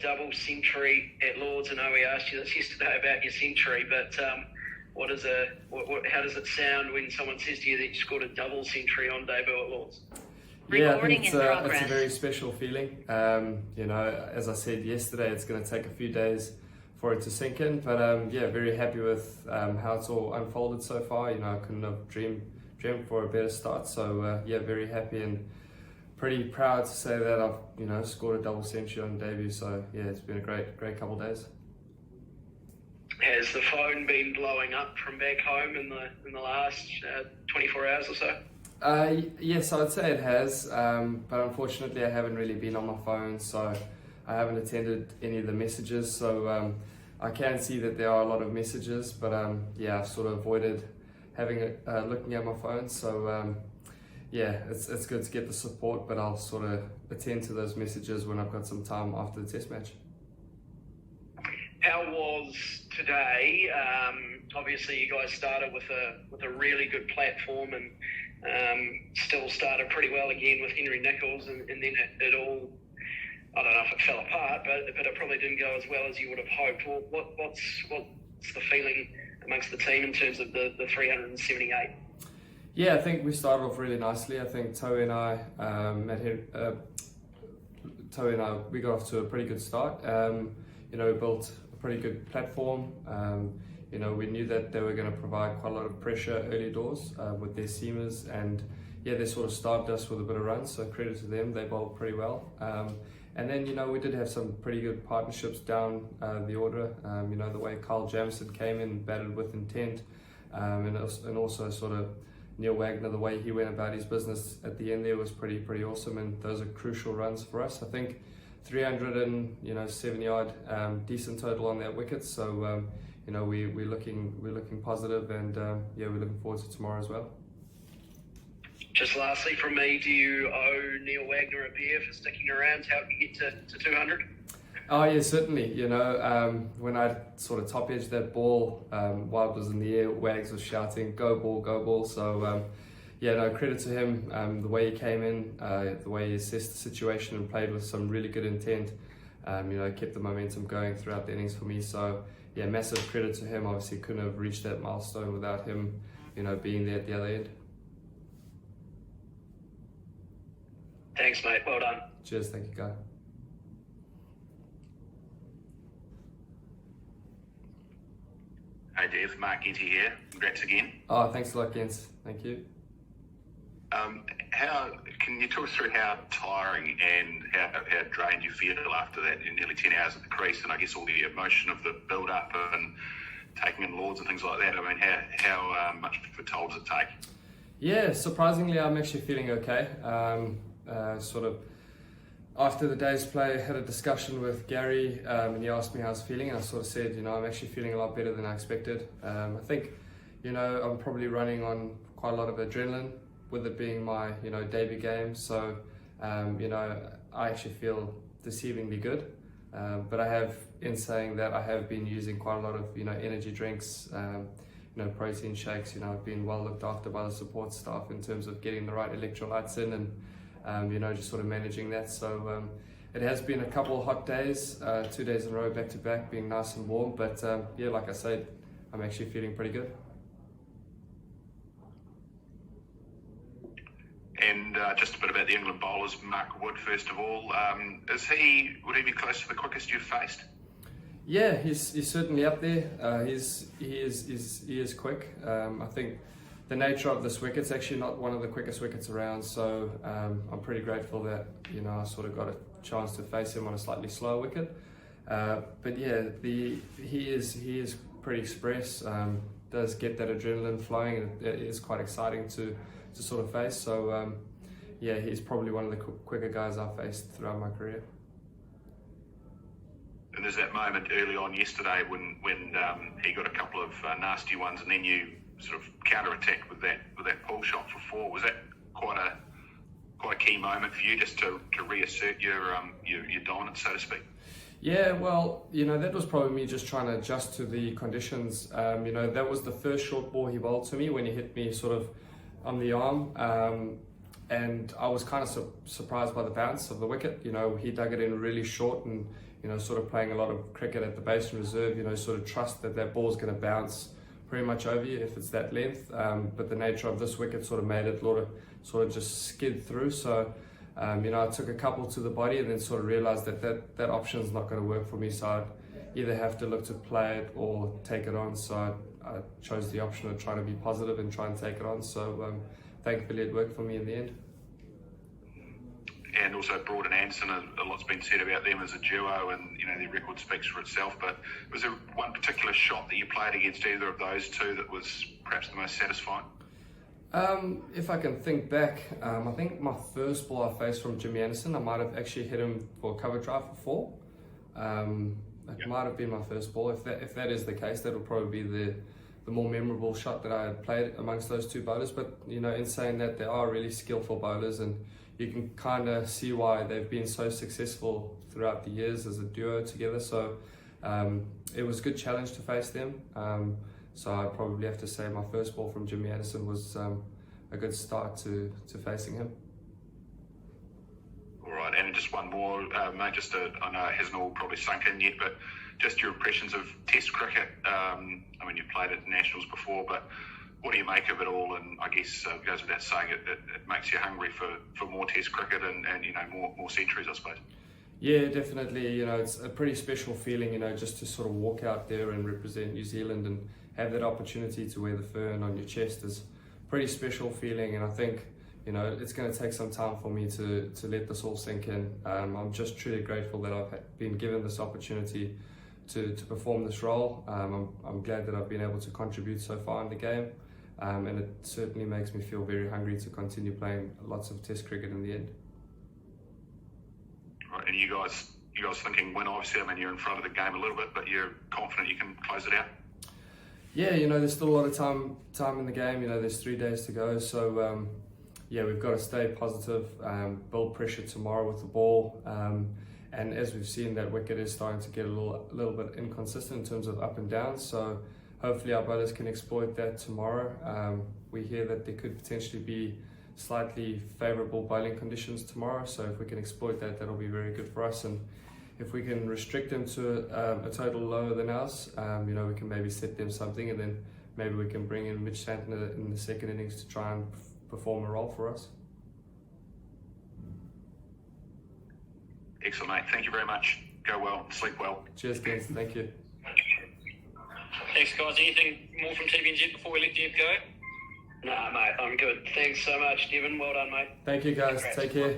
double century at Lords. I know we asked you this yesterday about your century, but how does it sound when someone says to you that you scored a double century on debut at Lords? Yeah, I think it's a very special feeling. As I said yesterday, it's going to take a few days for it to sink in, but very happy with how it's all unfolded so far. I couldn't have dreamed for a better start. So very happy and pretty proud to say that I've scored a double century on debut. So it's been a great couple of days. Has the phone been blowing up from back home in the last 24 hours or so? Yes, I'd say it has, but unfortunately I haven't really been on my phone, so I haven't attended any of the messages. So I can see that there are a lot of messages, but I've sort of avoided looking at my phone. So it's good to get the support, but I'll sort of attend to those messages when I've got some time after the test match. How was today? Obviously, you guys started with a really good platform and still started pretty well again with Henry Nicholls, and then it all, I don't know if it fell apart, but it probably didn't go as well as you would have hoped. What's the feeling amongst the team in terms of the 378? Yeah, I think we started off really nicely. I think Toe and I we got off to a pretty good start. We built a pretty good platform. We knew that they were going to provide quite a lot of pressure early doors with their seamers, and they sort of starved us with a bit of runs, so credit to them, they bowled pretty well. And then, we did have some pretty good partnerships down the order. The way Kyle Jamison came in, batted with intent, and also sort of Neal Wagner, the way he went about his business at the end there was pretty awesome, and those are crucial runs for us. I think 370 odd, decent total on that wicket. So we're looking positive, and we're looking forward to tomorrow as well. Just lastly from me, do you owe Neal Wagner a beer for sticking around to help you get to 200? Oh yeah, certainly. When I sort of top edged that ball while it was in the air, Wags was shouting, "Go ball, go ball!" So credit to him. The way he came in, the way he assessed the situation and played with some really good intent. Kept the momentum going throughout the innings for me. So massive credit to him. Obviously, couldn't have reached that milestone without him, being there at the other end. Thanks, mate. Well done. Cheers. Thank you, Guy. Hey Dev, Mark Genty here. Congrats again. Oh, thanks a lot, Gens. Thank you. Can you talk us through how tiring and how drained you feel after that in nearly 10 hours at the crease, and I guess all the emotion of the build-up and taking in Lords and things like that? I mean, how much of a toll does it take? Yeah, surprisingly, I'm actually feeling okay. Sort of after the day's play, I had a discussion with Gary, and he asked me how I was feeling, and I sort of said, I'm actually feeling a lot better than I expected. I think, I'm probably running on quite a lot of adrenaline, with it being my, debut game. So, I actually feel deceivingly good. But I have, in saying that, I have been using quite a lot of, energy drinks, protein shakes. I've been well looked after by the support staff in terms of getting the right electrolytes in and, just sort of managing that. So it has been a couple of hot days, 2 days in a row back to back, being nice and warm. But like I said, I'm actually feeling pretty good. And just a bit about the England bowlers, Mark Wood first of all. Would he be close to the quickest you've faced? Yeah, he's certainly up there. He is quick. I think the nature of this wicket's actually not one of the quickest wickets around, so I'm pretty grateful that I sort of got a chance to face him on a slightly slower wicket. But yeah, he is pretty express. Does get that adrenaline flowing, and it is quite exciting to sort of face. So he's probably one of the quicker guys I've faced throughout my career. And there's that moment early on yesterday when he got a couple of nasty ones, and then you sort of counter-attacked with that pull shot for 4. Was that quite a key moment for you, just to reassert your dominance, so to speak? Yeah, well, that was probably me just trying to adjust to the conditions. That was the first short ball he bowled to me when he hit me sort of on the arm. and I was kind of surprised by the bounce of the wicket. You know, he dug it in really short, and you know, sort of playing a lot of cricket at the base and reserve. You know, sort of trust that that ball's going to bounce pretty much over you if it's that length. But the nature of this wicket sort of made it sort of just skid through. So you know, I took a couple to the body and then sort of realized that option is not going to work for me. So I'd either have to look to play it or take it on. So I chose the option of trying to be positive and try and take it on. So thankfully it worked for me in the end. And also Broad and Anderson, a lot's been said about them as a duo, and you know, their record speaks for itself. But was there one particular shot that you played against either of those two that was perhaps the most satisfying? If I can think back, I think my first ball I faced from Jimmy Anderson, I might have actually hit him for a cover drive for 4. It might have been my first ball. If that is the case, that would probably be the more memorable shot that I had played amongst those two bowlers. But you know, in saying that, they are really skillful bowlers, and you can kind of see why they've been so successful throughout the years as a duo together. So it was a good challenge to face them. So I'd probably have to say my first ball from Jimmy Anderson was a good start to facing him. All right, and just one more, mate, I know it hasn't all probably sunk in yet, but just your impressions of Test cricket. I mean, you've played at Nationals before, but what do you make of it all? And I guess it goes without saying, it makes you hungry for more Test cricket and you know, more centuries, I suppose. Yeah, definitely. You know, it's a pretty special feeling, you know, just to sort of walk out there and represent New Zealand and have that opportunity to wear the fern on your chest is a pretty special feeling. And I think, you know, it's going to take some time for me to let this all sink in. I'm just truly grateful that I've been given this opportunity to perform this role. I'm glad that I've been able to contribute so far in the game. And it certainly makes me feel very hungry to continue playing lots of Test cricket in the end. Right, and you guys thinking win, obviously. I mean, you're in front of the game a little bit, but you're confident you can close it out? Yeah, you know, there's still a lot of time in the game. You know, there's 3 days to go. So, yeah, we've got to stay positive, build pressure tomorrow with the ball. And as we've seen, that wicket is starting to get a little bit inconsistent in terms of up and down. So hopefully our bowlers can exploit that tomorrow. We hear that there could potentially be slightly favourable bowling conditions tomorrow. So if we can exploit that, that'll be very good for us. And if we can restrict them to a total lower than ours, you know, we can maybe set them something, and then maybe we can bring in Mitch Santner in the second innings to try and perform a role for us. Excellent, mate. Thank you very much. Go well. Sleep well. Cheers, Gens. Thank you. Thanks, guys. Anything more from TVNZ before we let Dev go? Nah, mate, I'm good. Thanks so much, Devon. Well done, mate. Thank you, guys. Take care.